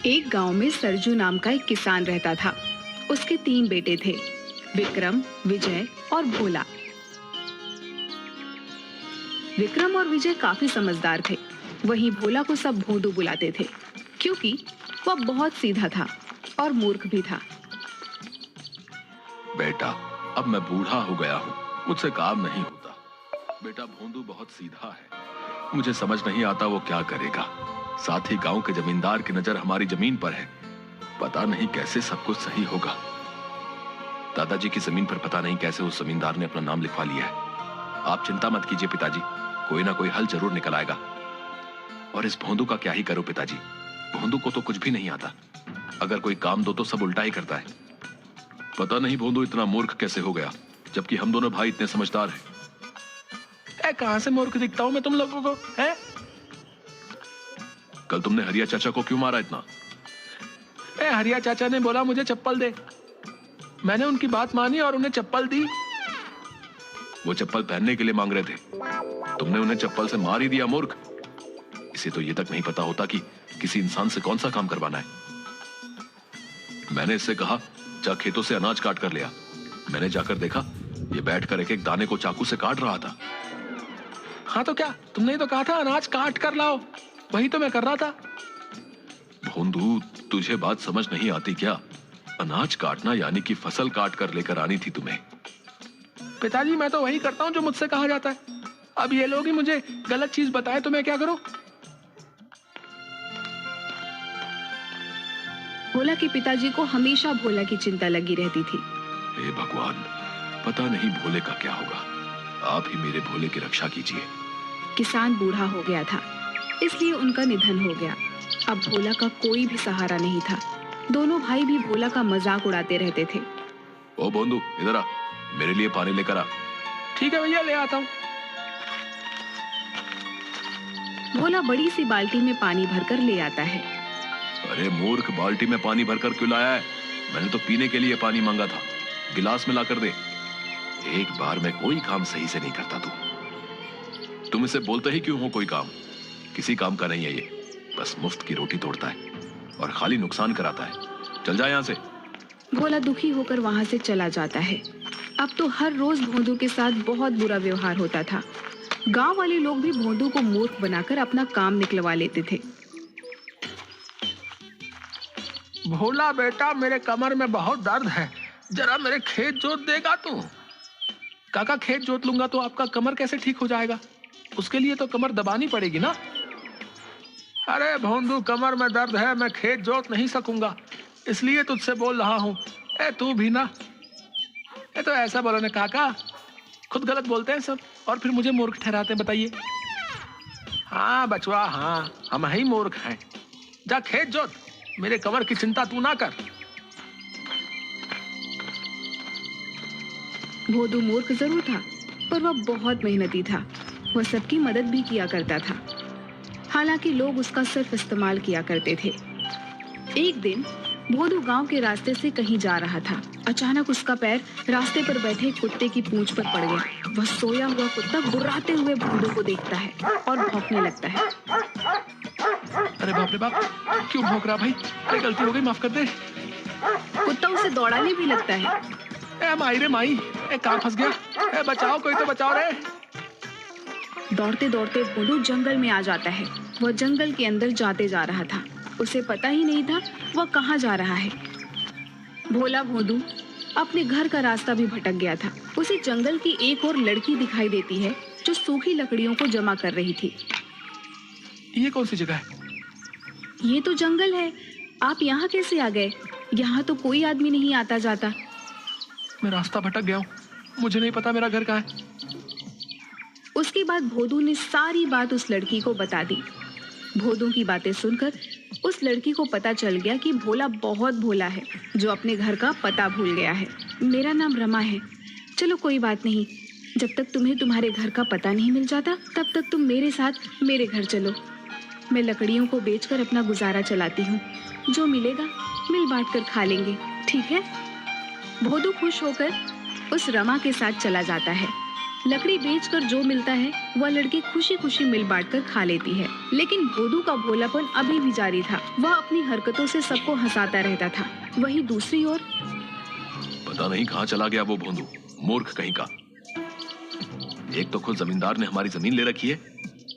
एक गांव में सरजू नाम का एक किसान रहता था। उसके 3 बेटे थे, विक्रम, विजय और भोला। विक्रम और विजय काफी समझदार थे। वहीं भोला को सब भोंदू बुलाते थे, क्योंकि वह बहुत सीधा था और मूर्ख भी था। बेटा, अब मैं बूढ़ा हो गया हूँ, मुझसे काम नहीं होता। बेटा भोंदू बहुत सीधा है, मुझे समझ नहीं आता वो क्या करेगा। साथ ही गांव के जमींदार की नजर हमारी जमीन पर है, पता नहीं कैसे सब कुछ सही होगा। दादाजी की जमीन पर पता नहीं कैसे उस जमींदार ने अपना नाम लिखवा लिया है। आप चिंता मत कीजिए पिताजी, कोई ना कोई हल जरूर निकल आएगा। और इस भोंदू का क्या ही करो पिताजी, भोंदू को तो कुछ भी नहीं आता। अगर कोई काम दो तो सब उल्टा ही करता है। पता नहीं भोंदू इतना मूर्ख कैसे हो गया, जबकि हम दोनों भाई इतने समझदार हैं। कहां से मूर्ख दिखता हूं मैं तुम लोगों को, हैं? कल तुमने हरिया चाचा को क्यों मारा इतना? हरिया चाचा ने बोला मुझे चप्पल दे, मैंने उनकी बात मानी और उन्हें चप्पल दी। वो चप्पल पहनने के लिए मांग रहे थे, तुमने उन्हें चप्पल से मार ही दिया मूर्ख। इसे तो ये तक नहीं पता होता कि किसी इंसान से कौन सा काम करवाना है। मैंने इससे कहा जा खेतों से अनाज काट कर लिया। मैंने जाकर देखा ये बैठकर एक एक दाने को चाकू से काट रहा था। हाँ तो क्या, तुमने ही तो कहा था अनाज काट कर लाओ, वही तो मैं कर रहा था। भोंदू, तुझे बात समझ नहीं आती क्या? अनाज काटना यानी कि फसल काट कर लेकर आनी थी तुम्हें। पिताजी मैं तो वही करता हूँ जो मुझसे कहा जाता है। अब ये लोग ही मुझे गलत चीज बताए तो मैं क्या करूं? भोला के पिताजी को हमेशा भोला की चिंता लगी रहती थी। हे भगवान, पता नहीं भोले का क्या होगा, आप ही मेरे भोले की रक्षा कीजिए। किसान बूढ़ा हो गया था, इसलिए उनका निधन हो गया। अब भोला का कोई भी सहारा नहीं था। दोनों भाई भी भोला का मजाक उड़ाते रहते थे। ओ भोंदू, इधर आ, मेरे लिए पानी लेकर आ। ठीक है भैया, ले आता हूँ। भोला बड़ी सी बाल्टी में पानी भरकर ले आता है। अरे मूर्ख, बाल्टी में पानी भरकर क्यों लाया है? मैंने तो पीने के लिए पानी मांगा था, गिलास में लाकर दे। एक बार में कोई काम सही से नहीं करता तुम इसे बोलते ही क्यों हो कोई काम? किसी काम का नहीं है ये, बस मुफ्त की रोटी तोड़ता है और खाली नुकसान कराता है। चल जा यहाँ से। भोला दुखी होकर वहां से चला जाता है। अब तो हर रोज भोंदू के साथ बहुत बुरा व्यवहार होता था। गांव वाले लोग भी भोंदू को मूर्ख बनाकर अपना काम निकलवा लेते थे। भोला बेटा, मेरे कमर में बहुत दर्द है, जरा मेरे खेत जोत देगा तू? काका, खेत जोत लूंगा तो आपका कमर कैसे ठीक हो जाएगा? उसके लिए तो कमर दबानी पड़ेगी ना। अरे भोंदू, कमर में दर्द है, मैं खेत जोत नहीं सकूंगा, इसलिए तुझसे बोल रहा हूँ। तू भी ना, तो ऐसा बोलो ना काका, खुद गलत बोलते हैं सब और फिर मुझे मूर्ख ठहराते हैं। बताइए। हाँ बचवा, हाँ हम ही मूर्ख हैं। जा खेत जोत, मेरे कमर की चिंता तू ना कर। भोंदू मूर्ख जरूर था, पर वह बहुत मेहनती था। वह सबकी मदद भी किया करता था। हालांकि लोग उसका सिर्फ इस्तेमाल किया करते थे। एक दिन भोंदू गांव के रास्ते से कहीं जा रहा था। अचानक उसका पैर रास्ते पर बैठे कुत्ते की पूंछ पर पड़ गया। वह सोया हुआ कुत्ता गुर्राते हुए भोंदू को देखता है और भौंकने लगता है। अरे बाप रे बाप, क्यों भौंक रहा भाई? अरे गलती हो गई, माफ कर दे। कुत्ता उसे दौड़ाने भी लगता है। माई रे माई, कहाँ फंस गया? बचाओ, कोई तो बचाओ रे। दौड़ते दौड़ते भोंदू जंगल में आ जाता है। वह जंगल के अंदर जाते जा रहा था। उसे पता ही नहीं था वह कहाँ जा रहा है। भोला भोंदू अपने घर का रास्ता भी भटक गया था। उसे जंगल की एक और लड़की दिखाई देती है जो सूखी लकड़ियों को जमा कर रही थी। ये कौन सी जगह है? ये तो जंगल है, आप यहाँ कैसे आ गए? यहाँ तो कोई आदमी नहीं आता जाता। मैं रास्ता भटक गया हूँ, मुझे नहीं पता मेरा घर कहाँ है। उसके बाद भोंदू ने सारी बात उस लड़की को बता दी। भोंदू की बातें सुनकर उस लड़की को पता चल गया कि भोला बहुत भोला है, जो अपने घर का पता भूल गया है। मेरा नाम रमा है। चलो कोई बात नहीं, जब तक तुम्हें तुम्हारे घर का पता नहीं मिल जाता तब तक तुम मेरे साथ मेरे घर चलो। मैं लकड़ियों को बेचकर अपना गुजारा चलाती हूँ, जो मिलेगा मिल बांट कर खा लेंगे, ठीक है? भोंदू खुश होकर उस रमा के साथ चला जाता है। लकड़ी बेचकर जो मिलता है वह लड़की खुशी खुशी मिल बांट कर खा लेती है। लेकिन भोदू का भोलापन अभी भी जारी था। वह अपनी हरकतों से सबको हंसाता रहता था। वहीं दूसरी ओर पता नहीं कहाँ चला गया वो भोंदू, मूर्ख कहीं का। एक तो खुद जमींदार ने हमारी जमीन ले रखी है,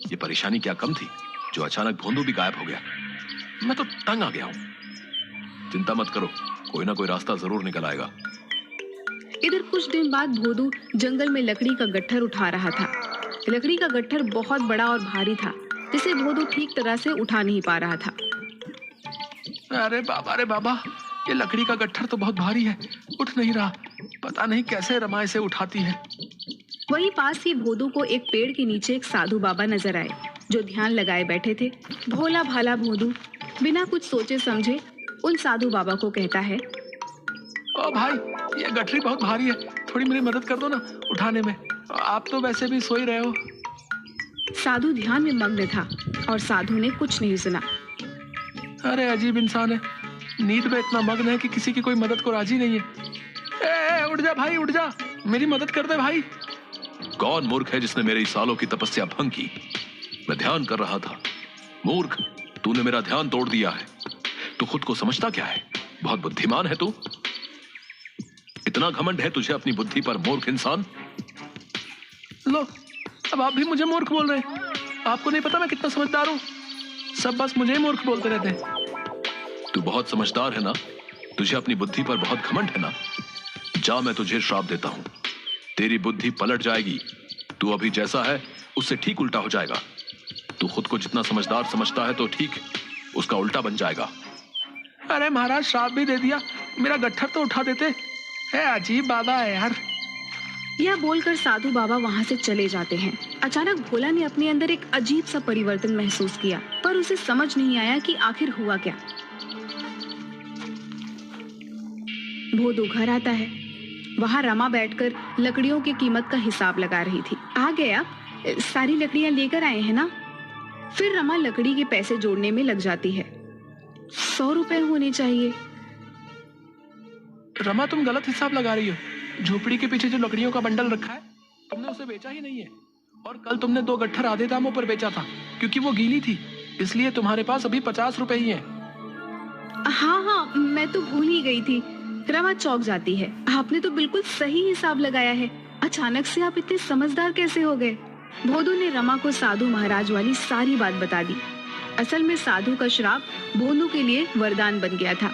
ये परेशानी क्या कम थी जो अचानक भोंदू भी गायब हो गया। मैं तो तंग आ गया हूँ। चिंता मत करो, कोई ना कोई रास्ता जरूर निकल आएगा। इधर कुछ दिन बाद भोदू जंगल में लकड़ी का गट्ठर उठा रहा था। लकड़ी का गट्ठर बहुत बड़ा और भारी था, जिसे भोदू ठीक तरह से उठा नहीं पा रहा था। अरे बाबा, ये लकड़ी का गट्ठर तो बहुत भारी है, उठ नहीं रहा। पता नहीं कैसे रमा इसे उठाती है। वहीं पास ही भोदू को एक पेड़ के नीचे एक साधु बाबा नजर आए, जो ध्यान लगाए बैठे थे। भोला भाला भोदू बिना कुछ सोचे समझे उन साधु बाबा को कहता है, ओ भाई, ये गठरी बहुत भारी है, थोड़ी मेरी मदद कर दो ना उठाने में। आप तो वैसे भी सो ही रहे हो। साधु ध्यान में मग्न था और साधु ने कुछ नहीं सुना। अरे अजीब इंसान है, नींद में इतना मग्न है कि किसी की कोई मदद को राजी नहीं है। उठ जा भाई, उठ जा, मेरी मदद कर दे भाई। कौन मूर्ख है जिसने मेरे सालों की तपस्या भंग की? मैं ध्यान कर रहा था। मूर्ख, तूने मेरा ध्यान तोड़ दिया है। तू खुद को समझता क्या है? बहुत बुद्धिमान है तू। इतना घमंड है तुझे अपनी बुद्धि पर, मूर्ख इंसान। लो, अब आप भी मुझे मूर्ख बोल रहे हैं। आपको नहीं पता मैं कितना समझदार हूँ? सब बस मुझे ही मूर्ख बोलते रहते हैं। तू बहुत समझदार है ना? तुझे अपनी बुद्धि पर बहुत घमंड है ना? जा, मैं तुझे श्राप देता हूँ, तेरी बुद्धि पलट जाएगी। तू अभी जैसा है उससे ठीक उल्टा हो जाएगा। तू खुद को जितना समझदार समझता है तो ठीक उसका उल्टा बन जाएगा। अरे महाराज, श्राप भी दे दिया, मेरा गट्ठर तो उठा देते। है अजीब बाबा है यार। यह बोलकर साधु बाबा वहां से चले जाते हैं। अचानक भोला ने अपने अंदर एक अजीब सा परिवर्तन महसूस किया, पर उसे समझ नहीं आया कि आखिर हुआ क्या। भोदू घर आता है। वहां रमा बैठकर लकड़ियों की कीमत का हिसाब लगा रही थी। आ गया, सारी लकड़ियां लेकर आए हैं ना? फिर रमा लकड़ी के पैसे जोड़ने में लग जाती है। 100 रुपए होने चाहिए। रमा, तुम गलत हिसाब लगा रही हो। झोपड़ी के पीछे जो लकड़ियों का बंडल रखा है, तुमने उसे बेचा ही नहीं है। और कल तुमने 2 गट्ठर आधे दामों पर बेचा था, क्योंकि वो गीली थी, इसलिए तुम्हारे पास अभी 50 रुपए ही हैं। हाँ, मैं तो भूल ही गई थी। रमा चौंक जाती है। आपने तो बिल्कुल सही हिसाब लगाया है। अचानक से आप इतने समझदार कैसे हो गए? भोदू ने रमा को साधु महाराज वाली सारी बात बता दी। असल में साधु का श्राप भोदू के लिए वरदान बन गया था।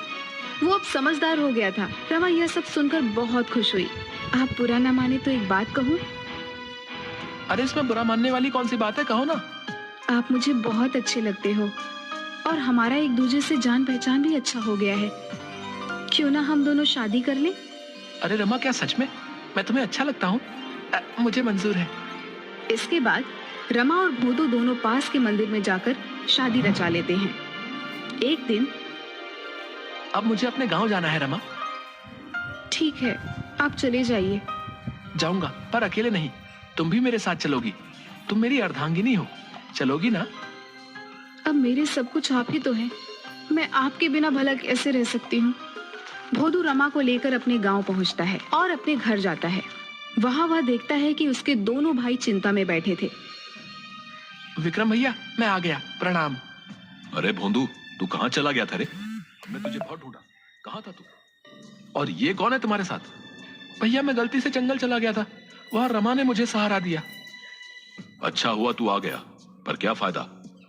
वो अब समझदार हो गया था। रमा यह सब सुनकर बहुत खुश हुई। आप बुरा ना माने तो एक बात कहूँ? अरे इसमें बुरा मानने वाली कौन सी बात है, कहो ना। आप मुझे बहुत अच्छे लगते हो और हमारा एक दूसरे से जान पहचान भी अच्छा हो गया है। क्यों ना हम दोनों शादी कर लें? अरे रमा, क्या सच में मैं तुम्हें अच्छा लगता हूँ? मुझे मंजूर है। इसके बाद रमा और भोदू दोनों पास के मंदिर में जाकर शादी रचा लेते हैं। एक दिन, अब मुझे अपने गांव जाना है रमा। ठीक है, आप चले जाइए। जाऊंगा, पर अकेले नहीं, तुम भी मेरे साथ चलोगी। तुम मेरी अर्धांगिनी हो, चलोगी ना? अब मेरे सब कुछ आप ही तो हैं। मैं आपके बिना भला कैसे रह सकती हूँ? भोदू रमा को लेकर अपने गांव पहुंचता है और अपने घर जाता है। वहां वह देखता है कि उसके दोनों भाई चिंता में बैठे थे। विक्रम भैया, मैं आ गया, प्रणाम। अरे भोंदू, तू कहाँ चला गया था रे? मैं तुझे बहुत ढूंढा, कहाँ था तू? और ये कौन है तुम्हारे साथ? भैया, मैं गलती से जंगल चला गया था, वहां रमा ने मुझे सहारा दिया। अच्छा हुआ तू आ गया, पर क्या फायदा?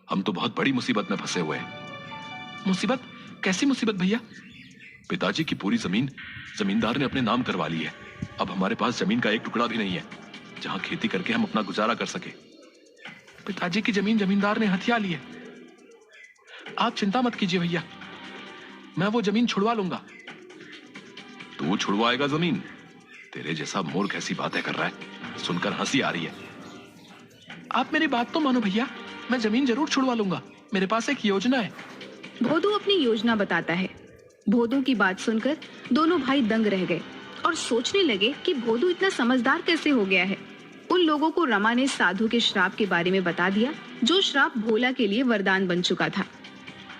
हम तो बहुत बड़ी मुसीबत में फंसे हुए हैं। मुसीबत? कैसी मुसीबत भैया? पिताजी की पूरी जमीन जमींदार ने अपने नाम करवा ली है। अब हमारे पास जमीन का एक टुकड़ा भी नहीं है जहां खेती करके हम अपना गुजारा कर सके। पिताजी की जमीन जमींदार ने हथिया ली है। आप चिंता मत कीजिए भैया, मैं वो जमीन छुड़वा लूंगा। तू छुड़वाएगा जमीन? तेरे जैसा मूर्ख ऐसी बातें कर रहा है, सुनकर हंसी आ रही है। आप मेरी बात तो मानो भैया, मैं जमीन जरूर छुड़वा लूंगा। मेरे पास एक योजना है। भोदू अपनी योजना बताता है। भोदू की बात सुनकर दोनों भाई दंग रह गए और सोचने लगे कि भोदू इतना समझदार कैसे हो गया है। उन लोगों को रमा ने साधु के श्राप के बारे में बता दिया, जो श्राप भोला के लिए वरदान बन चुका था।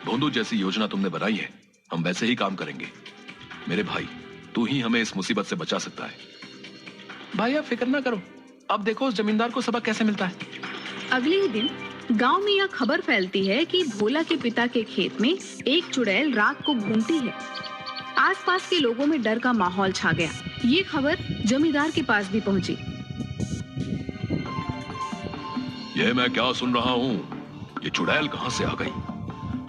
भोंदू, जैसी योजना तुमने बनाई है हम वैसे ही काम करेंगे। मेरे भाई, तू ही हमें इस मुसीबत से बचा सकता है। भाई, आप फिक्र ना करो, अब देखो उस जमींदार को सबक कैसे मिलता है। अगले ही दिन गांव में यह खबर फैलती है कि भोला के पिता के खेत में एक चुड़ैल रात को घूमती है। आसपास के लोगों में डर का माहौल छा गया। ये खबर जमींदार के पास भी पहुंची। ये मैं क्या सुन रहा हूँ? ये चुड़ैल कहाँ से आ गई?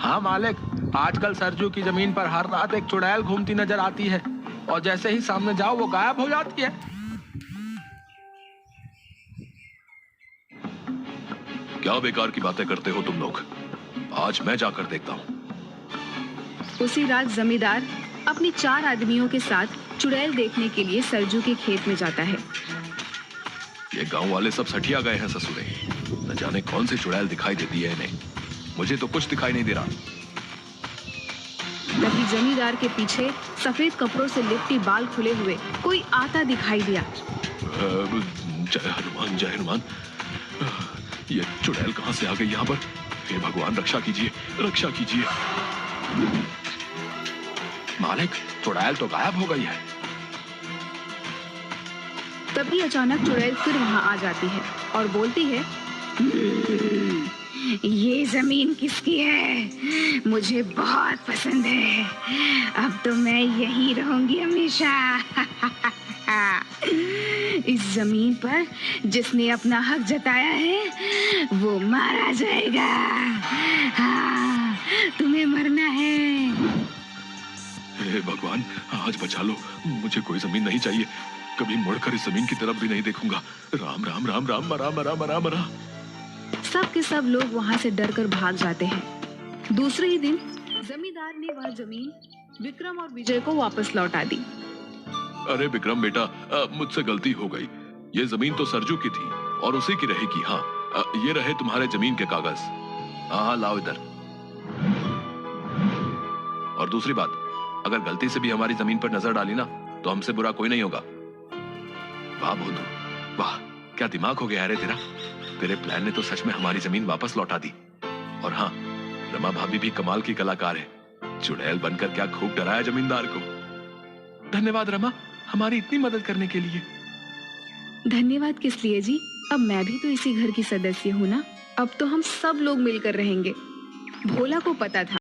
हाँ मालिक, आजकल सरजू की जमीन पर हर रात एक चुड़ैल घूमती नजर आती है और जैसे ही सामने जाओ वो गायब हो जाती है। क्या बेकार की बातें करते हो तुम लोग? आज मैं जाकर देखता हूँ। उसी रात जमींदार अपने 4 आदमियों के साथ चुड़ैल देखने के लिए सरजू के खेत में जाता है। ये गांव वाले सब सठिया गए हैं ससुरे। न जाने कौन सी चुड़ैल दिखाई देती है इन्हें। मुझे तो कुछ दिखाई नहीं दे रहा। तभी जमींदार के पीछे सफेद कपड़ों से लिपटी बाल खुले हुए कोई आता दिखाई दिया। जय हनुमान, जय हनुमान। ये चुड़ैल कहाँ से आ गई यहाँ पर? हे भगवान, रक्षा कीजिए, रक्षा कीजिए। मालिक, चुड़ैल तो गायब हो गई है। तभी अचानक चुड़ैल फिर वहां आ जाती है और बोलती है, ये जमीन किसकी है? मुझे बहुत पसंद है। अब तो मैं यहीं रहूंगी हमेशा। इस जमीन पर जिसने अपना हक जताया है वो मारा जाएगा। हाँ, तुम्हें मरना है। हे भगवान, आज बचा लो। मुझे कोई जमीन नहीं चाहिए। कभी मुड़कर इस जमीन की तरफ भी नहीं देखूंगा। राम राम राम राम, मरा मरा मरा मरा। सब के सब लोग वहां से डरकर भाग जाते हैं। दूसरे ही दिन जमींदार ने वह जमीन विक्रम और विजय को वापस लौटा दी। अरे विक्रम बेटा, मुझसे गलती हो गई। ये जमीन तो सरजू की थी और उसी की रहेगी। हाँ, ये रहे तुम्हारे जमीन के कागज। हाँ, लाओ इधर। और दूसरी बात, अगर गलती से भी हमारी जमीन पर नजर डाली ना तो हमसे बुरा कोई नहीं होगा। वाह भोंदू, वाह, क्या दिमाग हो गया रे तेरा। तेरे प्लान ने तो सच में हमारी जमीन वापस लौटा दी। और हाँ, रमा भाभी भी कमाल की कलाकार है। चुड़ैल बनकर क्या खूब डराया जमींदार को। धन्यवाद रमा, हमारी इतनी मदद करने के लिए। धन्यवाद किस लिए जी? अब मैं भी तो इसी घर की सदस्य हूँ ना। अब तो हम सब लोग मिलकर रहेंगे। भोला को पता था